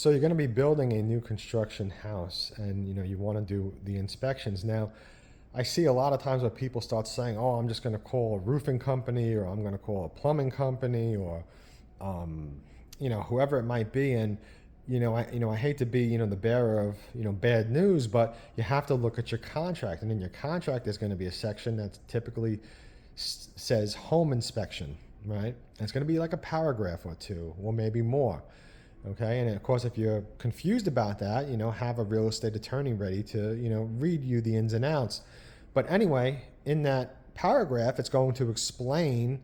So you're going to be building a new construction house, and you want to do the inspections. Now, I see a lot of times where people start saying, "Oh, I'm just going to call a roofing company, or I'm going to call a plumbing company, or um, whoever it might be." And I hate to be the bearer of bad news, but you have to look at your contract, and in your contract there's going to be a section that typically says home inspection, right? And it's going to be like a paragraph or two, or maybe more. Okay, and of course, if you're confused about that, have a real estate attorney ready to, read you the ins and outs. But anyway, in that paragraph, it's going to explain,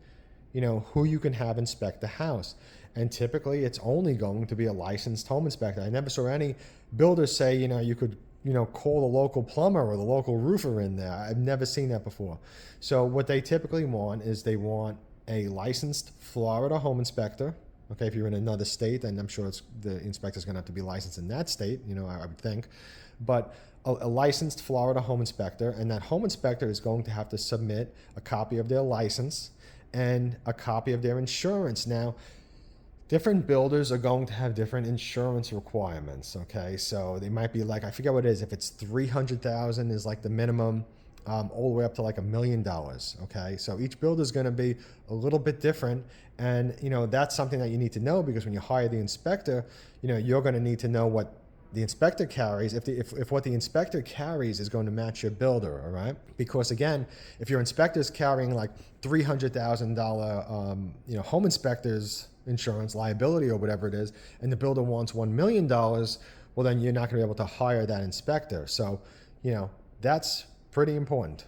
who you can have inspect the house. And typically, it's only going to be a licensed home inspector. I never saw any builders say, you could, call the local plumber or the local roofer in there. I've never seen that before. So what they typically want is they want a licensed Florida home inspector. Okay, if you're in another state, then I'm sure the inspector's going to have to be licensed in that state, I would think. But a licensed Florida home inspector, and that home inspector is going to have to submit a copy of their license and a copy of their insurance. Now, different builders are going to have different insurance requirements. Okay, so they might be like, I forget what it is. If it's 300,000 is like the minimum, all the way up to like $1 million. Okay, so each builder is going to be a little bit different, and that's something that you need to know, because when you hire the inspector, you're going to need to know what the inspector carries, if what the inspector carries is going to match your builder. All right, because again, if your inspector is carrying like $300,000 home inspector's insurance liability or whatever it is, and the builder wants $1 million, well, then you're not going to be able to hire that inspector. So that's pretty important.